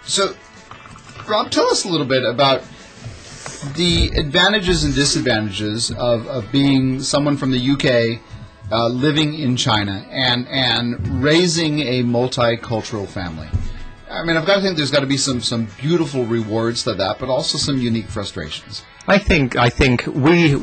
So, Rob, tell us a little bit about the advantages and disadvantages of being someone from the UK living in China and raising a multicultural family. I mean, I've got to think there's got to be some beautiful rewards to that, but also some unique frustrations. I think we,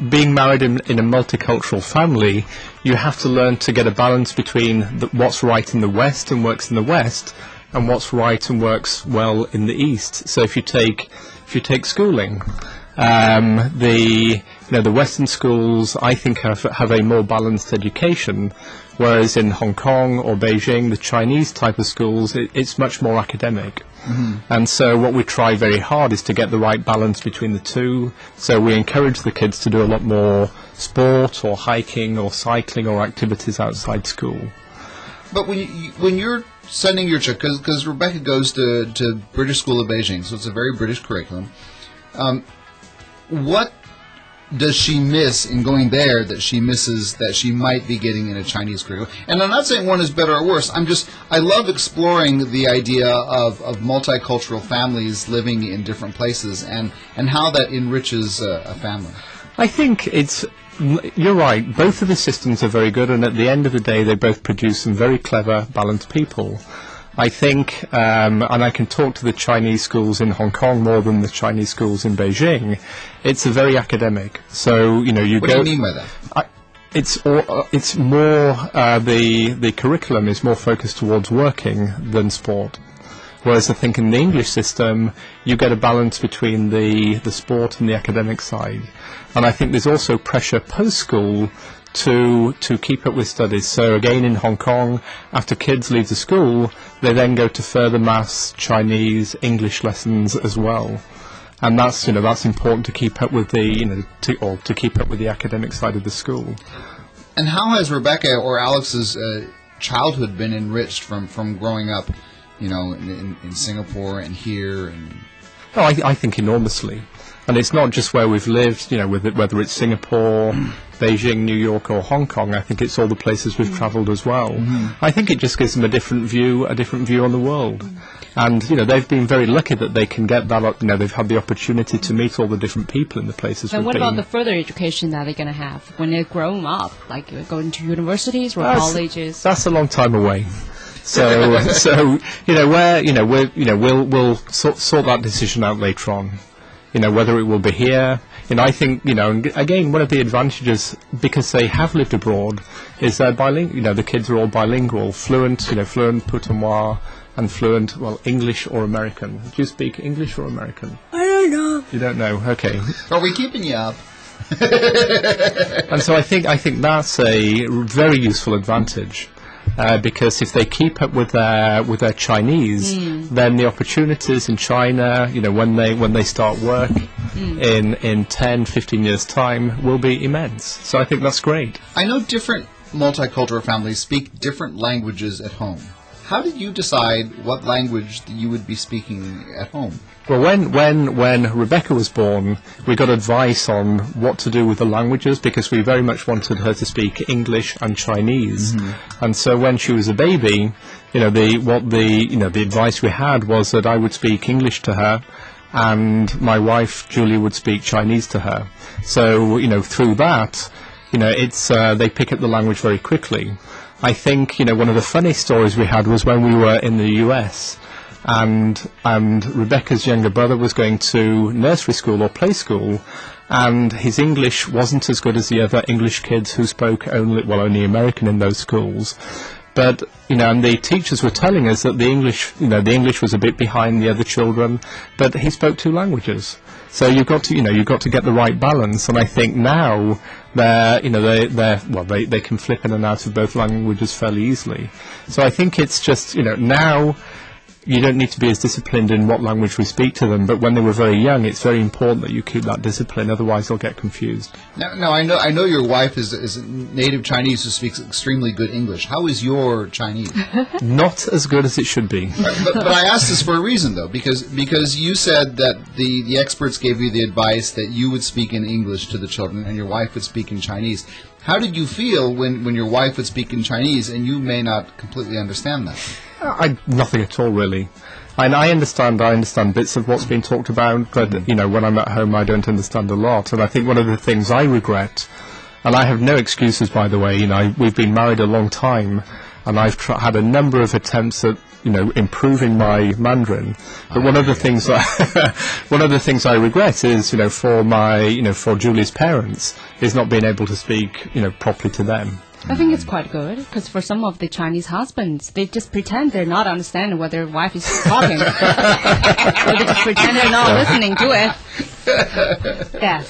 being married in a multicultural family, you have to learn to get a balance between what's right in the West and works in the West, and what's right and works well in the East. So if you take schooling, the Western schools, I think, have a more balanced education, whereas in Hong Kong or Beijing, the Chinese type of schools, it's much more academic. And so what we try very hard is to get the right balance between the two. So we encourage the kids to do a lot more sport or hiking or cycling or activities outside school. But when you're sending your child, because Rebecca goes to British School of Beijing, so it's a very British curriculum, what does she miss in going there that she misses that she might be getting in a Chinese curriculum? And I'm not saying one is better or worse. I love exploring the idea of multicultural families living in different places and how that enriches a family. I think you're right. Both of the systems are very good, and at the end of the day, they both produce some very clever, balanced people. I think, and I can talk to the Chinese schools in Hong Kong more than the Chinese schools in Beijing. It's very academic. So What do you mean by that? It's more the curriculum is more focused towards working than sport. Whereas I think in the English system, you get a balance between the sport and the academic side. And I think there's also pressure post-school to keep up with studies. So again, in Hong Kong, after kids leave the school, they then go to further maths, Chinese, English lessons as well. And that's important to keep up with to keep up with the academic side of the school. And how has Rebecca or Alex's childhood been enriched from growing up, in Singapore and here? And I think enormously. And it's not just where we've lived, whether it's Singapore, Beijing, New York, or Hong Kong. I think it's all the places we've travelled as well. I think it just gives them a different view on the world. And, they've been very lucky that they can get that, they've had the opportunity to meet all the different people in the places we've been. And what about the further education that they're going to have when they're grown up, like going to universities or colleges? That's a long time away. So we'll sort that decision out later on. Whether it will be here. I think, again, one of the advantages, because they have lived abroad, is they're bilingual. The kids are all bilingual, fluent Putonghua, and fluent, English or American. Do you speak English or American? I don't know. You don't know? Okay. Are we keeping you up? And so I think that's a very useful advantage. Because if they keep up with their Chinese, then the opportunities in China, when they start work in 10, 15 years' time, will be immense. So I think that's great. I know different multicultural families speak different languages at home. How did you decide what language you would be speaking at home? Well, when Rebecca was born, we got advice on what to do with the languages because we very much wanted her to speak English and Chinese. And so when she was a baby, the advice we had was that I would speak English to her, and my wife Julie would speak Chinese to her. So through that, they pick up the language very quickly. I think one of the funny stories we had was when we were in the US. And Rebecca's younger brother was going to nursery school or play school, and his English wasn't as good as the other English kids who spoke only American in those schools. But and the teachers were telling us that the English was a bit behind the other children, but he spoke two languages. So you've got to get the right balance. And I think now they can flip in and out of both languages fairly easily. So I think it's just now. You don't need to be as disciplined in what language we speak to them, but when they were very young, it's very important that you keep that discipline, otherwise they'll get confused. Now I know your wife is a native Chinese who speaks extremely good English. How is your Chinese? Not as good as it should be. But I asked this for a reason, though, because you said that the experts gave you the advice that you would speak in English to the children and your wife would speak in Chinese. How did you feel when your wife would speak in Chinese and you may not completely understand that? Nothing at all, really. And I understand bits of what's been talked about, but, you know, when I'm at home, I don't understand a lot. And I think one of the things I regret, and I have no excuses, by the way, you know, we've been married a long time, and I've had a number of attempts at, you know, improving my Mandarin. But one of the things I regret is, you know, for Julie's parents, is not being able to speak, you know, properly to them. I think it's quite good, because for some of the Chinese husbands, they just pretend they're not understanding what their wife is talking. Or they just pretend they're not listening to it. Yeah.